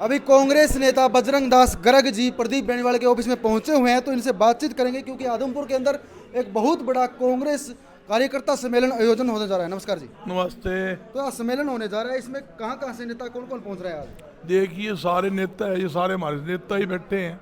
अभी कांग्रेस नेता बजरंग दास गर्ग जी प्रदीप बेनीवाल के ऑफिस में पहुंचे हुए हैं, तो इनसे बातचीत करेंगे क्योंकि आदमपुर के अंदर एक बहुत बड़ा कांग्रेस कार्यकर्ता सम्मेलन आयोजन होने जा रहा है। नमस्कार जी। नमस्ते। तो आज सम्मेलन होने जा रहा है, इसमें कहाँ कहाँ से नेता कौन कौन पहुंच रहे हैं आज? देखिए सारे नेता है, ये सारे हमारे नेता ही बैठे हैं।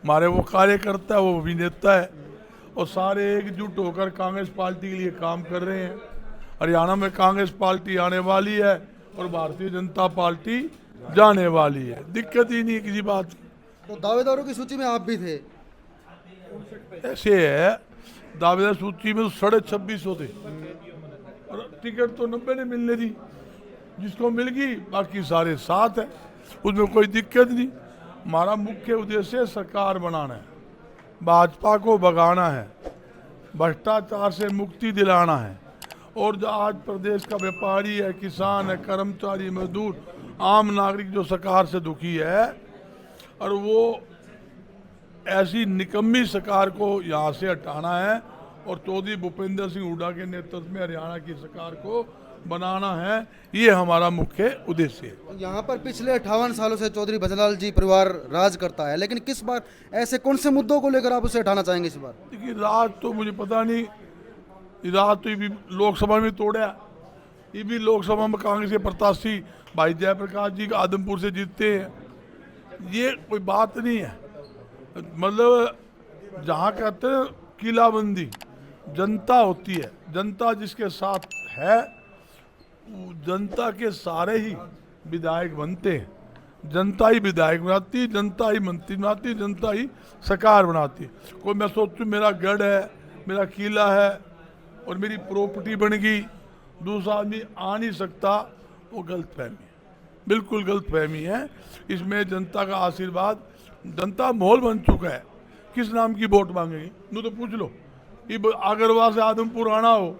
हमारे वो कार्यकर्ता है, वो भी नेता है, और सारे एकजुट होकर कांग्रेस पार्टी के लिए काम कर रहे हैं। हरियाणा में कांग्रेस पार्टी आने वाली है और भारतीय जनता पार्टी जाने वाली है। दिक्कत ही नहीं है किसी बात की। तो दावेदारों की सूची में आप भी थे। ऐसे है, दावेदार सूची में 2650 थे और टिकट तो 90 ने मिलने दी। जिसको मिल गई, बाकी सारे साथ है, उसमें कोई दिक्कत नहीं। हमारा मुख्य उद्देश्य सरकार बनाना है, भाजपा को भगाना है, भ्रष्टाचार से मुक्ति दिलाना है। और जो आज प्रदेश का व्यापारी है, किसान है, कर्मचारी, मजदूर, आम नागरिक जो सरकार से दुखी है, और वो ऐसी निकम्मी सरकार को यहाँ से हटाना है और चौधरी भूपेंद्र सिंह हुड्डा के नेतृत्व में हरियाणा की सरकार को बनाना है। ये हमारा मुख्य उद्देश्य है। यहाँ पर पिछले 58 सालों से चौधरी भजनलाल जी परिवार राज करता है, लेकिन किस बार ऐसे कौन से मुद्दों को लेकर आप उसे हटाना चाहेंगे इस बार? देखिए राज तो मुझे पता नहीं, राज तो ये भी लोकसभा में तोड़ा। ये भी लोकसभा में कांग्रेस के प्रत्याशी भाई जयप्रकाश जी का आदमपुर से जीतते हैं। ये कोई बात नहीं है। मतलब जहाँ कहते हैं किलाबंदी, जनता होती है, जनता जिसके साथ है, जनता के सारे ही विधायक बनते हैं। जनता ही विधायक बनाती, जनता ही मंत्री बनाती, जनता ही सरकार बनाती। कोई मैं सोचूं मेरा गढ़ है, मेरा किला है और मेरी प्रॉपर्टी बन गई, दूसरा आदमी आ नहीं सकता, वो गलतफहमी है, बिल्कुल गलतफहमी है। इसमें जनता का आशीर्वाद, जनता माहौल बन चुका है। किस नाम की वोट मांगेगी? नू तो पूछ लो। ये आगरवा से आदमपुर आना हो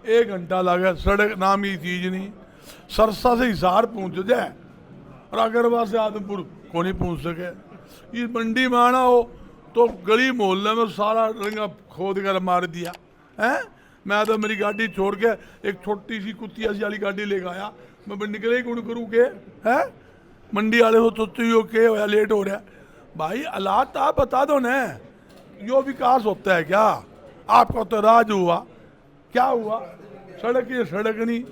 1 घंटा लगे, सड़क नाम की चीज नहीं। सरसा से हिसार पहुंच जाए और अगरवा से आदमपुर को नहीं पहुंच सके। इस मंडी में आना हो तो गली मोहल्ले में सारा रंगा खोद कर मार दिया है। मैं तो मेरी गाड़ी छोड़ के एक छोटी सी कुत्तिया सी वाली गाड़ी लेकर आया, मैं निकले ही कौन करूँ के है। मंडी वाले हो तो के होया लेट हो रहा। भाई हालात आप बता दो न, यो विकास होता है क्या? आपका तो राज हुआ, क्या हुआ? सड़क ये सड़क नहीं,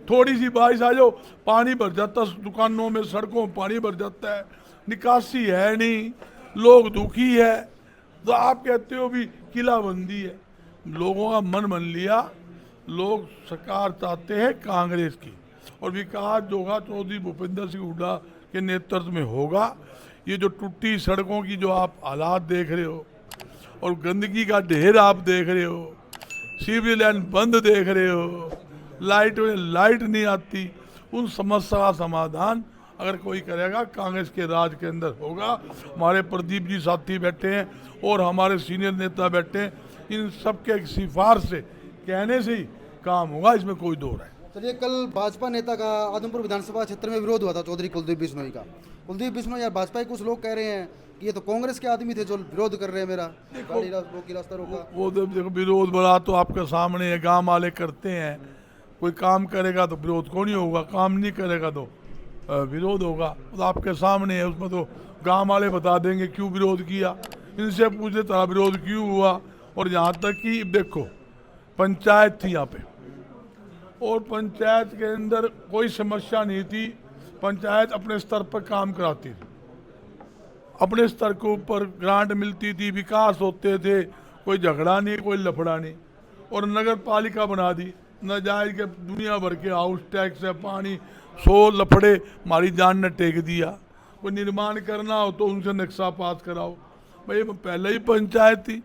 थोड़ी सी बारिश आ जाओ पानी भर जाता, दुकानों में सड़कों में पानी भर जाता है, निकासी है नहीं, लोग दुखी है। तो आप कहते हो भी किलाबंदी है। लोगों का मन बन लिया, लोग सरकार चाहते हैं कांग्रेस की, और विकास जो होगा चौधरी भूपेंद्र सिंह हुड्डा के नेतृत्व में होगा। ये जो टूटी सड़कों की जो आप हालात देख रहे हो और गंदगी का ढेर आप देख रहे हो, सीवरेज लाइन बंद देख रहे हो, लाइट में लाइट नहीं आती, उन समस्या का समाधान अगर कोई करेगा कांग्रेस के राज के अंदर होगा। हमारे प्रदीप जी साथी बैठे हैं और हमारे सीनियर नेता बैठे हैं, इन सबके सिफारिश से, कहने से ही काम होगा, इसमें कोई दो राय। चलिए, कल भाजपा नेता का आदमपुर विधानसभा क्षेत्र में विरोध हुआ था चौधरी कुलदीप बिश्नोई का। कुलदीप बिश्नोई या भाजपा के कुछ लोग कह रहे हैं कि ये तो कांग्रेस के आदमी थे जो विरोध कर रहे हैं मेरा, गाड़ी रोकी, रास्ता रोका। वो देखो विरोध बड़ा तो आपके सामने है, गांव वाले करते हैं। कोई काम करेगा तो विरोध कौन नहीं होगा, काम नहीं करेगा तो विरोध होगा। तो आपके सामने है, उसमें तो गांव वाले बता देंगे क्यों विरोध किया। इनसे पूछे तरह विरोध क्यों हुआ। और यहाँ तक कि देखो पंचायत थी यहाँ पे, और पंचायत के अंदर कोई समस्या नहीं थी। पंचायत अपने स्तर पर काम कराती थी, अपने स्तर के ऊपर ग्रांट मिलती थी, विकास होते थे, कोई झगड़ा नहीं, कोई लफड़ा नहीं। और नगर पालिका बना दी, नाजायज के दुनिया भर के हाउस टैक्स है, पानी, 100 लफड़े हमारी जान ने टेक दिया। कोई निर्माण करना हो तो उनसे नक्शा पास कराओ। भाई पहले ही पंचायत थी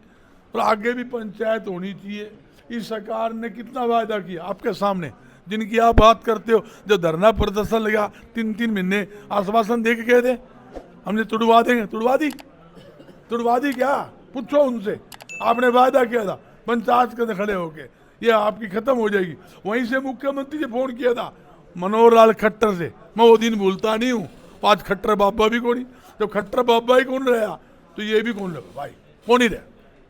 और आगे भी पंचायत होनी चाहिए। इस सरकार ने कितना वायदा किया आपके सामने, जिनकी आप बात करते हो। जो धरना प्रदर्शन लगा 3-3 महीने आश्वासन दे के गए थे, हमने तुड़वा देंगे, तुड़वा दी क्या? पूछो उनसे। आपने वायदा किया था पंचायत के खड़े होके ये आपकी खत्म हो जाएगी। वहीं से मुख्यमंत्री से फोन किया था मनोहर लाल खट्टर से, मैं वो दिन भूलता नहीं हूँ। आज खट्टर बाबा भी कौन, जब खट्टर बाबा ही कौन रहा तो ये भी कौन रहा भाई, कौन ही रहा,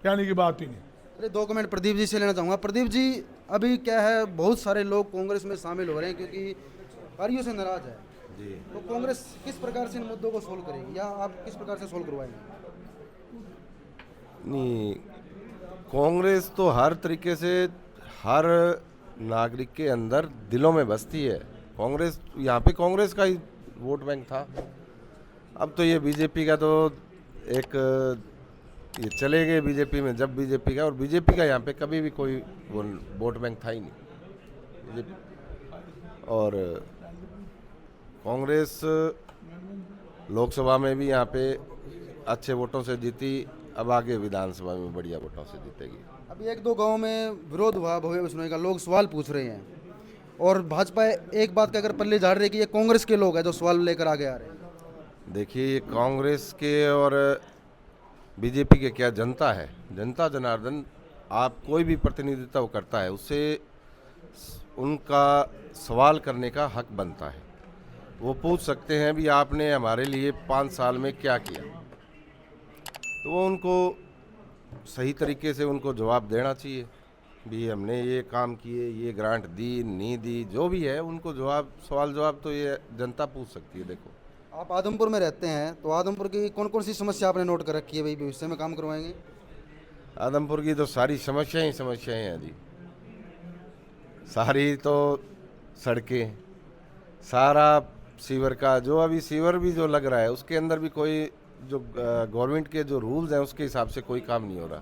कहने की बात ही नहीं। अरे 2 कमेंट प्रदीप जी से लेना चाहूँगा। प्रदीप जी, अभी क्या है, बहुत सारे लोग कांग्रेस में शामिल हो रहे हैं क्योंकि कार्यों से नाराज है। जी। तो कांग्रेस किस प्रकार से इन मुद्दों को सोल्व करेगी या आप किस प्रकार से सोल्व करवाएंगे? नहीं, कांग्रेस तो हर तरीके से हर नागरिक के अंदर दिलों में बसती है। कांग्रेस यहाँ पे कांग्रेस का ही वोट बैंक था। अब तो ये बीजेपी का तो एक ये चले गए बीजेपी में, जब बीजेपी का, और बीजेपी का यहाँ पे कभी भी कोई वो वोट बैंक था ही नहीं BJP। और कांग्रेस लोकसभा में भी यहाँ पे अच्छे वोटों से जीती, अब आगे विधानसभा में बढ़िया वोटों से जीतेगी। अभी एक दो गांव में विरोध हुआ भव्य बिश्नोई का, लोग सवाल पूछ रहे हैं और भाजपा एक बात का अगर पल्ले झाड़ रही है कि ये कांग्रेस के लोग हैं जो सवाल लेकर आगे आ रहे हैं। देखिए, कांग्रेस के और बीजेपी के क्या जनता है, जनता जनार्दन आप कोई भी प्रतिनिधित्व करता है उससे उनका सवाल करने का हक बनता है। वो पूछ सकते हैं भी आपने हमारे लिए 5 साल में क्या किया, तो वो उनको सही तरीके से उनको जवाब देना चाहिए भी हमने ये काम किए, ये ग्रांट दी नहीं दी, जो भी है उनको जवाब, सवाल जवाब तो ये जनता पूछ सकती है। देखो, आप आदमपुर में रहते हैं तो आदमपुर की कौन कौन सी समस्या आपने नोट कर रखी है भाई भविष्य में काम करवाएंगे? आदमपुर की तो सारी समस्याएं हैं जी, सारी तो सड़कें, सारा सीवर का, जो अभी सीवर भी जो लग रहा है उसके अंदर भी कोई जो गवर्नमेंट के जो रूल्स हैं उसके हिसाब से कोई काम नहीं हो रहा।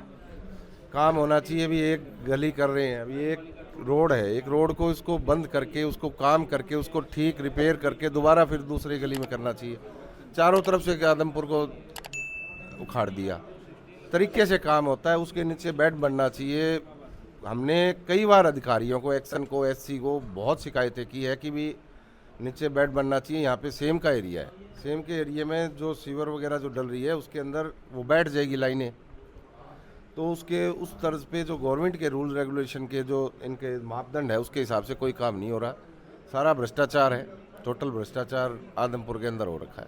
काम होना चाहिए। अभी एक गली कर रहे हैं, अभी एक रोड है, एक रोड को इसको बंद करके उसको काम करके उसको ठीक रिपेयर करके दोबारा फिर दूसरी गली में करना चाहिए। चारों तरफ से आदमपुर को उखाड़ दिया, तरीके से काम होता है, उसके नीचे बेड बनना चाहिए। हमने कई बार अधिकारियों को, एक्शन को, SC को बहुत शिकायतें की है कि भी नीचे बेड बनना चाहिए। यहाँ पे सेम का एरिया है, सेम के एरिया में जो सीवर वगैरह जो डल रही है उसके अंदर वो बैठ जाएगी लाइनें, तो उसके उस तर्ज पे जो गवर्नमेंट के रूल रेगुलेशन के जो इनके मापदंड है उसके हिसाब से कोई काम नहीं हो रहा। सारा भ्रष्टाचार है, टोटल भ्रष्टाचार आदमपुर के अंदर हो रखा है।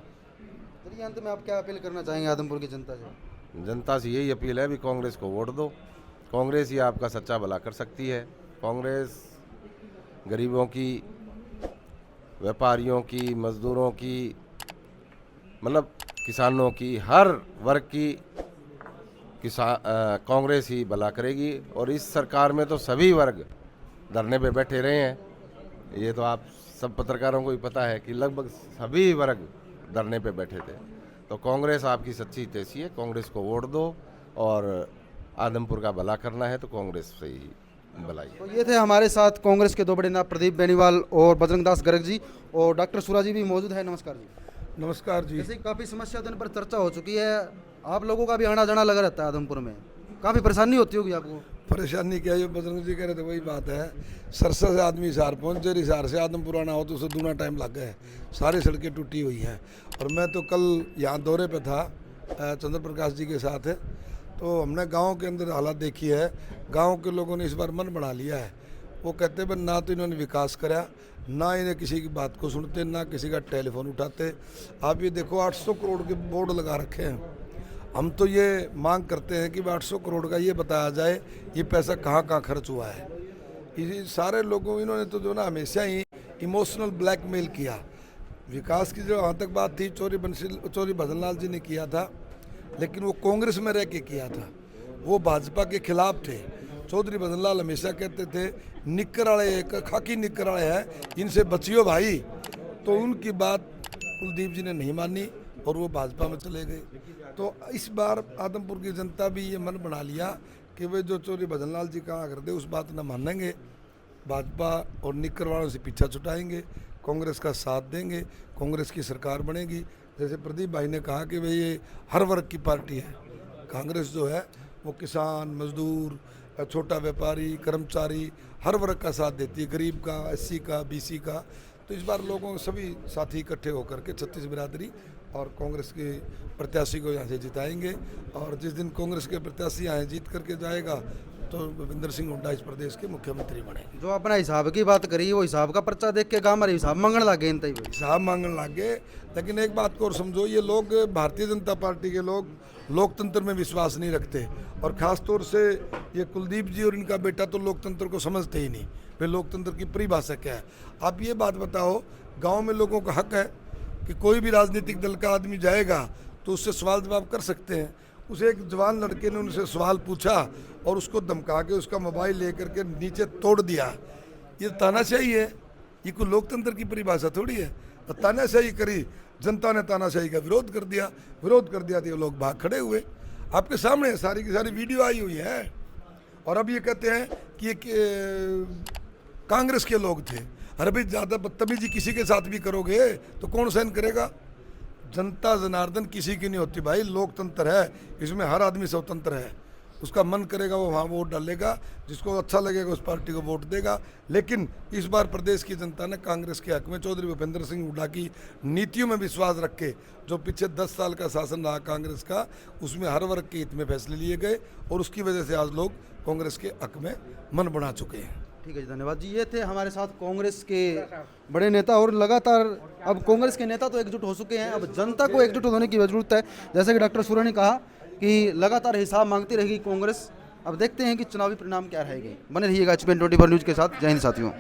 चलिए, अंत में आप क्या अपील करना चाहेंगे आदमपुर की जनता से? जनता से यही अपील है भी कांग्रेस को वोट दो, कांग्रेस ही आपका सच्चा भला कर सकती है। कांग्रेस गरीबों की, व्यापारियों की, मजदूरों की, मतलब किसानों की, हर वर्ग की कांग्रेस ही भला करेगी। और इस सरकार में तो सभी वर्ग धरने पे बैठे रहे हैं, ये तो आप सब पत्रकारों को ही पता है कि लगभग सभी वर्ग धरने पे बैठे थे। तो कांग्रेस आपकी सच्ची हितैषी है, कांग्रेस को वोट दो, और आदमपुर का भला करना है तो कांग्रेस से ही भलाई। तो ये थे हमारे साथ कांग्रेस के दो बड़े नेता प्रदीप बेनीवाल और बजरंग दास गर्ग जी, और डॉक्टर सूरा जी भी मौजूद है। नमस्कार जी। नमस्कार जी। जैसे काफ़ी समस्या तो इन पर चर्चा हो चुकी है, आप लोगों का भी आना जाना लगा रहता है आदमपुर में, काफ़ी परेशानी होती होगी आपको? परेशानी क्या है, बजरंग जी कह रहे थे वही बात है। सरसा से आदमी हिसार पहुँचे, हिसार से आदमपुर आना हो तो उसे दूना टाइम लग गया है, सारी सड़कें टूटी हुई हैं। और मैं तो कल यहाँ दौरे पे था चंद्र प्रकाश जी के साथ, तो हमने गांव के अंदर हालात देखी है। गांव के लोगों ने इस बार मन बना लिया है, वो कहते हैं ना तो इन्होंने विकास करा, ना इन्हें किसी की बात को सुनते, ना किसी का टेलीफोन उठाते। आप ये देखो 800 करोड़ के बोर्ड लगा रखे हैं। हम तो ये मांग करते हैं कि 800 करोड़ का ये बताया जाए ये पैसा कहाँ कहाँ खर्च हुआ है। इसी सारे लोगों, इन्होंने तो जो ना हमेशा ही इमोशनल ब्लैकमेल किया। विकास की जो वहाँ तक बात थी, चौधरी भजनलाल जी ने किया था, लेकिन वो कांग्रेस में रह के किया था, वो भाजपा के खिलाफ थे। चौधरी भजनलाल हमेशा कहते थे निक्कर वाले, खाकी निक्कर वाले हैं, इनसे बचियो भाई। तो उनकी बात कुलदीप जी ने नहीं मानी और वो भाजपा में चले गए। तो इस बार आदमपुर की जनता भी ये मन बना लिया कि वे जो चौधरी भजनलाल जी कहा करते उस बात न मानेंगे, भाजपा और निक्कर वालों से पीछा छुटाएंगे, कांग्रेस का साथ देंगे, कांग्रेस की सरकार बनेगी। जैसे प्रदीप भाई ने कहा कि भाई ये हर वर्ग की पार्टी है, कांग्रेस जो है वो किसान, मजदूर, छोटा व्यापारी, कर्मचारी, हर वर्ग का साथ देती है, गरीब का, SC का, BC का। तो इस बार लोगों सभी साथी इकट्ठे होकर के 36 बिरादरी और कांग्रेस के प्रत्याशी को यहाँ से जिताएंगे। और जिस दिन कांग्रेस के प्रत्याशी यहाँ जीत करके जाएगा तो भूपेंद्र सिंह हुड्डा इस प्रदेश के मुख्यमंत्री बनेंगे। जो अपना हिसाब की बात करी, वो हिसाब का पर्चा देख के गाँव हिसाब मांगने लगे, हिसाब मांगने लगे। लेकिन एक बात को और समझो, ये लोग भारतीय जनता पार्टी के लोग लोकतंत्र में विश्वास नहीं रखते, और ख़ास तौर से ये कुलदीप जी और इनका बेटा तो लोकतंत्र को समझते ही नहीं। वे लोकतंत्र की परिभाषा क्या है? आप ये बात बताओ, गांव में लोगों का हक है कि कोई भी राजनीतिक दल का आदमी जाएगा तो उससे सवाल जवाब कर सकते हैं। उस एक जवान लड़के ने उनसे सवाल पूछा और उसको धमका के उसका मोबाइल लेकर के नीचे तोड़ दिया। ये तानाशाही है, ये कोई लोकतंत्र की परिभाषा थोड़ी है। तो तानाशाही करी, जनता ने तानाशाही का विरोध कर दिया तो ये लोग भाग खड़े हुए। आपके सामने सारी की सारी वीडियो आई हुई है। और अब ये कहते हैं कि ये कांग्रेस के लोग थे। अरे भाई, ज़्यादा बदतमीजी किसी के साथ भी करोगे तो कौन सहन करेगा? जनता जनार्दन किसी की नहीं होती भाई, लोकतंत्र है, इसमें हर आदमी स्वतंत्र है। उसका मन करेगा वो वहाँ वोट डालेगा, जिसको अच्छा लगेगा उस पार्टी को वोट देगा। लेकिन इस बार प्रदेश की जनता ने कांग्रेस के हक में चौधरी भूपेंद्र सिंह हुड्डा की नीतियों में विश्वास रख के, जो पीछे 10 साल का शासन रहा कांग्रेस का, उसमें हर वर्ग के हित में फैसले लिए गए और उसकी वजह से आज लोग कांग्रेस के हक में मन बना चुके हैं। ठीक है जी, धन्यवाद जी। ये थे हमारे साथ कांग्रेस के बड़े नेता। और लगातार अब कांग्रेस के नेता तो एकजुट हो चुके हैं, अब जनता को एकजुट होने की जरूरत है। जैसे कि डॉक्टर सूर्य ने कहा कि लगातार हिसाब मांगती रहेगी कांग्रेस। अब देखते हैं कि चुनावी परिणाम क्या रहेंगे। बने रहिएगा HPN 24 न्यूज़ के साथ। जय हिंद साथियों।